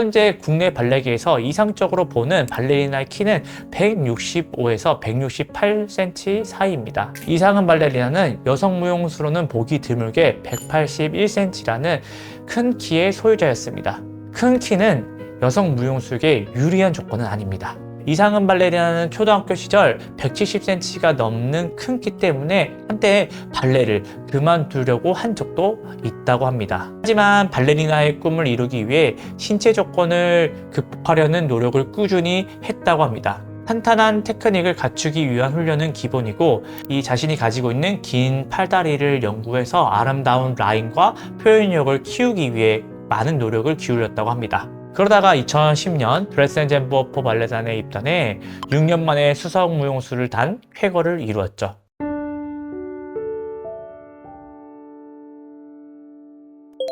현재 국내 발레계에서 이상적으로 보는 발레리나의 키는 165에서 168cm 사이입니다. 이상한 발레리나는 여성 무용수로는 보기 드물게 181cm라는 큰 키의 소유자였습니다. 큰 키는 여성 무용수에게 유리한 조건은 아닙니다. 이상은 발레리나는 초등학교 시절 170cm가 넘는 큰 키 때문에 한때 발레를 그만두려고 한 적도 있다고 합니다. 하지만 발레리나의 꿈을 이루기 위해 신체 조건을 극복하려는 노력을 꾸준히 했다고 합니다. 탄탄한 테크닉을 갖추기 위한 훈련은 기본이고, 이 자신이 가지고 있는 긴 팔다리를 연구해서 아름다운 라인과 표현력을 키우기 위해 많은 노력을 기울였다고 합니다. 그러다가 2010년 드레센젠버포 발레단에 입단해 6년 만에 수석 무용수를 단 쾌거를 이루었죠.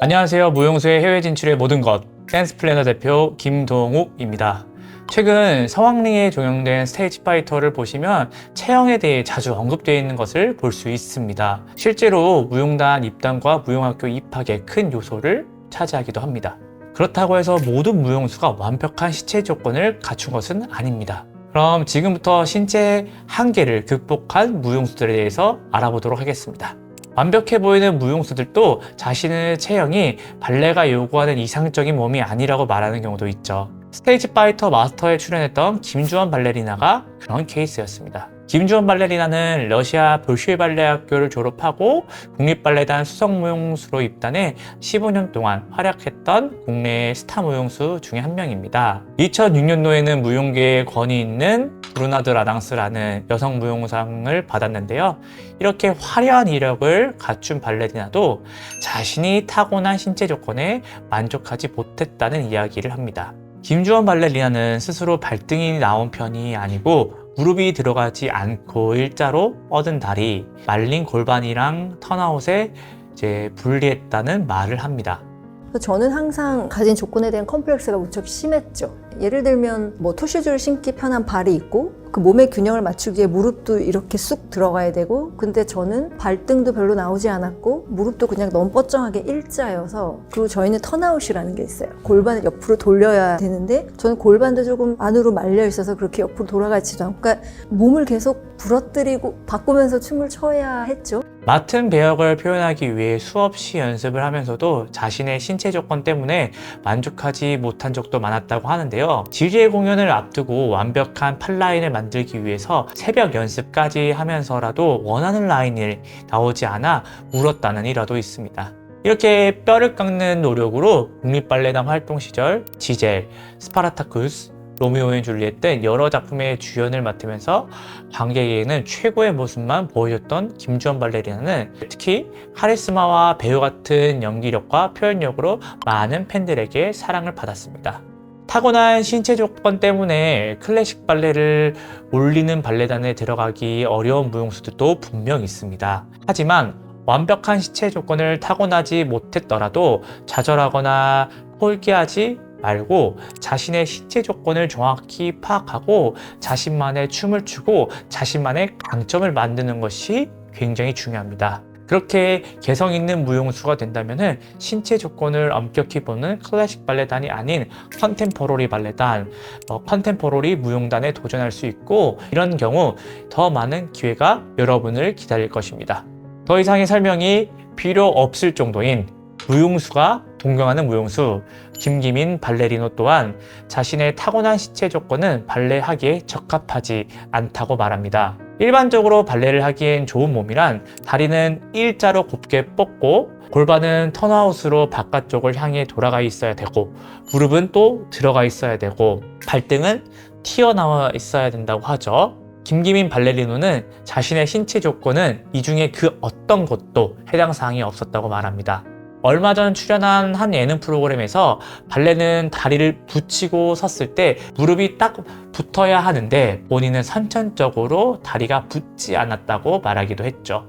안녕하세요. 무용수의 해외 진출의 모든 것, 댄스 플래너 대표 김동욱입니다. 최근 서왕리에 종영된 스테이지 파이터를 보시면 체형에 대해 자주 언급되어 있는 것을 볼 수 있습니다. 실제로 무용단 입단과 무용학교 입학의 큰 요소를 차지하기도 합니다. 그렇다고 해서 모든 무용수가 완벽한 신체 조건을 갖춘 것은 아닙니다. 그럼 지금부터 신체 한계를 극복한 무용수들에 대해서 알아보도록 하겠습니다. 완벽해 보이는 무용수들도 자신의 체형이 발레가 요구하는 이상적인 몸이 아니라고 말하는 경우도 있죠. 스테이지 파이터 마스터에 출연했던 김주원 발레리나가 그런 케이스였습니다. 김주원 발레리나는 러시아 볼쇼이 발레 학교를 졸업하고 국립발레단 수석무용수로 입단해 15년 동안 활약했던 국내 스타 무용수 중에 한 명입니다. 2006년도에는 무용계에 권위 있는 브루나드 라당스라는 여성 무용상을 받았는데요. 이렇게 화려한 이력을 갖춘 발레리나도 자신이 타고난 신체 조건에 만족하지 못했다는 이야기를 합니다. 김주원 발레리나는 스스로 발등이 나온 편이 아니고 무릎이 들어가지 않고 일자로 뻗은 다리, 말린 골반이랑 턴아웃에 분리했다는 말을 합니다. 저는 항상 가진 조건에 대한 컴플렉스가 무척 심했죠. 예를 들면 토슈즈를 신기 편한 발이 있고 그 몸의 균형을 맞추기에 무릎도 이렇게 쑥 들어가야 되고, 근데 저는 발등도 별로 나오지 않았고 무릎도 그냥 너무 뻗정하게 일자여서, 그리고 저희는 턴아웃이라는 게 있어요. 골반을 옆으로 돌려야 되는데 저는 골반도 조금 안으로 말려 있어서 그렇게 옆으로 돌아가지도 않고, 그러니까 몸을 계속 부러뜨리고 바꾸면서 춤을 춰야 했죠. 맡은 배역을 표현하기 위해 수없이 연습을 하면서도 자신의 신체 조건 때문에 만족하지 못한 적도 많았다고 하는데요. 지리의 공연을 앞두고 완벽한 팔라인을 만들기 위해서 새벽 연습까지 하면서라도 원하는 라인이 나오지 않아 울었다는 일화도 있습니다. 이렇게 뼈를 깎는 노력으로 국립발레단 활동 시절 지젤, 스파르타쿠스, 로미오 앤 줄리엣 등 여러 작품의 주연을 맡으면서 관객에게는 최고의 모습만 보여줬던 김주원 발레리나는 특히 카리스마와 배우 같은 연기력과 표현력으로 많은 팬들에게 사랑을 받았습니다. 타고난 신체 조건 때문에 클래식 발레를 올리는 발레단에 들어가기 어려운 무용수들도 분명 있습니다. 하지만 완벽한 신체 조건을 타고나지 못했더라도 좌절하거나 포기하지 말고 자신의 신체 조건을 정확히 파악하고 자신만의 춤을 추고 자신만의 강점을 만드는 것이 굉장히 중요합니다. 그렇게 개성 있는 무용수가 된다면 신체 조건을 엄격히 보는 클래식 발레단이 아닌 컨템포러리 발레단, 컨템포러리 무용단에 도전할 수 있고, 이런 경우 더 많은 기회가 여러분을 기다릴 것입니다. 더 이상의 설명이 필요 없을 정도인 무용수가 동경하는 무용수 김기민 발레리노 또한 자신의 타고난 신체 조건은 발레하기에 적합하지 않다고 말합니다. 일반적으로 발레를 하기엔 좋은 몸이란 다리는 일자로 곱게 뻗고 골반은 턴아웃으로 바깥쪽을 향해 돌아가 있어야 되고 무릎은 또 들어가 있어야 되고 발등은 튀어나와 있어야 된다고 하죠. 김기민 발레리노는 자신의 신체 조건은 이 중에 그 어떤 것도 해당 사항이 없었다고 말합니다. 얼마 전 출연한 한 예능 프로그램에서 발레는 다리를 붙이고 섰을 때 무릎이 딱 붙어야 하는데 본인은 선천적으로 다리가 붙지 않았다고 말하기도 했죠.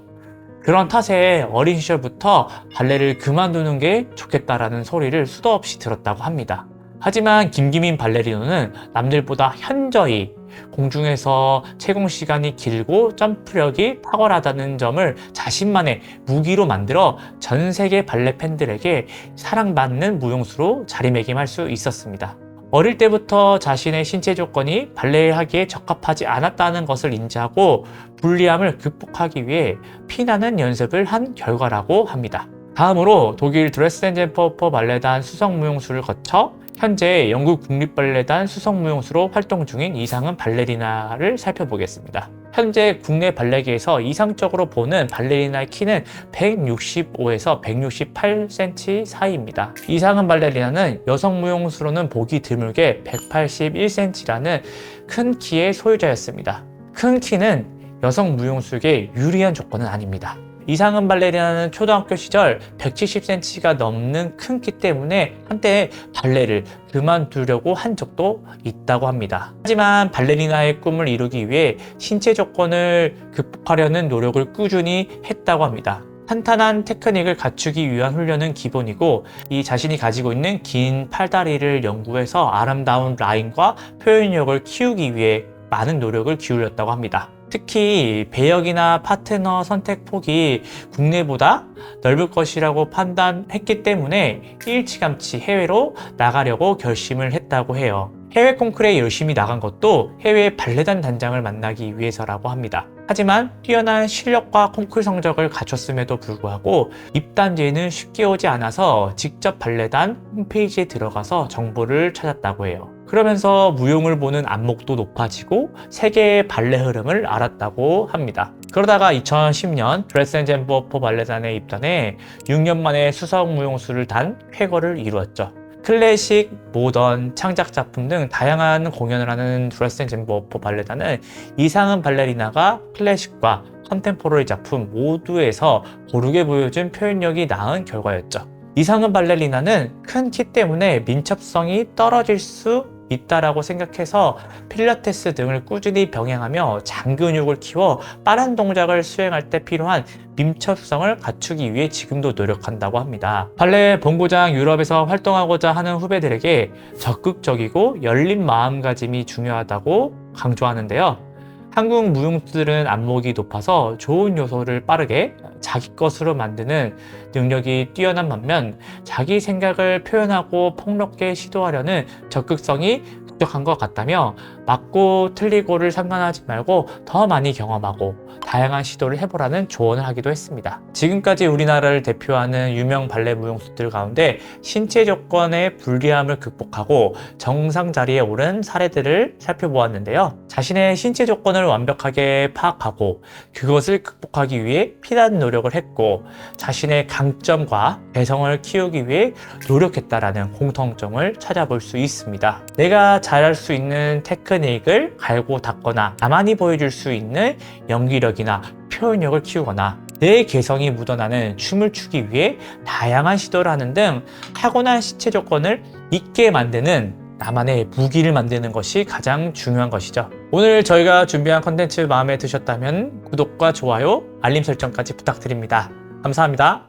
그런 탓에 어린 시절부터 발레를 그만두는 게 좋겠다라는 소리를 수도 없이 들었다고 합니다. 하지만 김기민 발레리노는 남들보다 현저히 공중에서 채공 시간이 길고 점프력이 탁월하다는 점을 자신만의 무기로 만들어 전 세계 발레 팬들에게 사랑받는 무용수로 자리매김할 수 있었습니다. 어릴 때부터 자신의 신체 조건이 발레를 하기에 적합하지 않았다는 것을 인지하고 불리함을 극복하기 위해 피나는 연습을 한 결과라고 합니다. 다음으로 독일 드레스덴젠퍼퍼 발레단 수석무용수를 거쳐 현재 영국 국립발레단 수석무용수로 활동 중인 이상은 발레리나를 살펴보겠습니다. 현재 국내 발레계에서 이상적으로 보는 발레리나의 키는 165에서 168cm 사이입니다. 이상은 발레리나는 여성 무용수로는 보기 드물게 181cm라는 큰 키의 소유자였습니다. 큰 키는 여성 무용수에게 유리한 조건은 아닙니다. 이상은 발레리나는 초등학교 시절 170cm가 넘는 큰 키 때문에 한때 발레를 그만두려고 한 적도 있다고 합니다. 하지만 발레리나의 꿈을 이루기 위해 신체 조건을 극복하려는 노력을 꾸준히 했다고 합니다. 탄탄한 테크닉을 갖추기 위한 훈련은 기본이고 이 자신이 가지고 있는 긴 팔다리를 연구해서 아름다운 라인과 표현력을 키우기 위해 많은 노력을 기울였다고 합니다. 특히 배역이나 파트너 선택 폭이 국내보다 넓을 것이라고 판단했기 때문에 일찌감치 해외로 나가려고 결심을 했다고 해요. 해외 콩쿠르에 열심히 나간 것도 해외 발레단 단장을 만나기 위해서라고 합니다. 하지만 뛰어난 실력과 콩쿠르 성적을 갖췄음에도 불구하고 입단 뒤에는 쉽게 오지 않아서 직접 발레단 홈페이지에 들어가서 정보를 찾았다고 해요. 그러면서 무용을 보는 안목도 높아지고 세계의 발레 흐름을 알았다고 합니다. 그러다가 2010년 드레스덴젠퍼퍼 발레단에 입단해 6년 만에 수석 무용수를 단 쾌거를 이루었죠. 클래식, 모던, 창작 작품 등 다양한 공연을 하는 드레스덴젠퍼퍼 발레단은 이상은 발레리나가 클래식과 컨템포러리 작품 모두에서 고르게 보여준 표현력이 나은 결과였죠. 이상은 발레리나는 큰 키 때문에 민첩성이 떨어질 수 있다라고 생각해서 필라테스 등을 꾸준히 병행하며 장근육을 키워 빠른 동작을 수행할 때 필요한 민첩성을 갖추기 위해 지금도 노력한다고 합니다. 발레 본고장 유럽에서 활동하고자 하는 후배들에게 적극적이고 열린 마음가짐이 중요하다고 강조하는데요. 한국 무용수들은 안목이 높아서 좋은 요소를 빠르게 자기 것으로 만드는 능력이 뛰어난 반면 자기 생각을 표현하고 폭넓게 시도하려는 적극성이 부족한 것 같다며 맞고 틀리고를 상관하지 말고 더 많이 경험하고 다양한 시도를 해보라는 조언을 하기도 했습니다. 지금까지 우리나라를 대표하는 유명 발레 무용수들 가운데 신체 조건의 불리함을 극복하고 정상 자리에 오른 사례들을 살펴보았는데요. 자신의 신체 조건을 완벽하게 파악하고 그것을 극복하기 위해 피나는 노력을 했고 자신의 강점과 개성을 키우기 위해 노력했다라는 공통점을 찾아볼 수 있습니다. 내가 잘할 수 있는 테크닉을 갈고 닦거나 나만이 보여줄 수 있는 연기력이나 표현력을 키우거나 내 개성이 묻어나는 춤을 추기 위해 다양한 시도를 하는 등 타고난 신체 조건을 있게 만드는 나만의 무기를 만드는 것이 가장 중요한 것이죠. 오늘 저희가 준비한 컨텐츠 마음에 드셨다면 구독과 좋아요, 알림 설정까지 부탁드립니다. 감사합니다.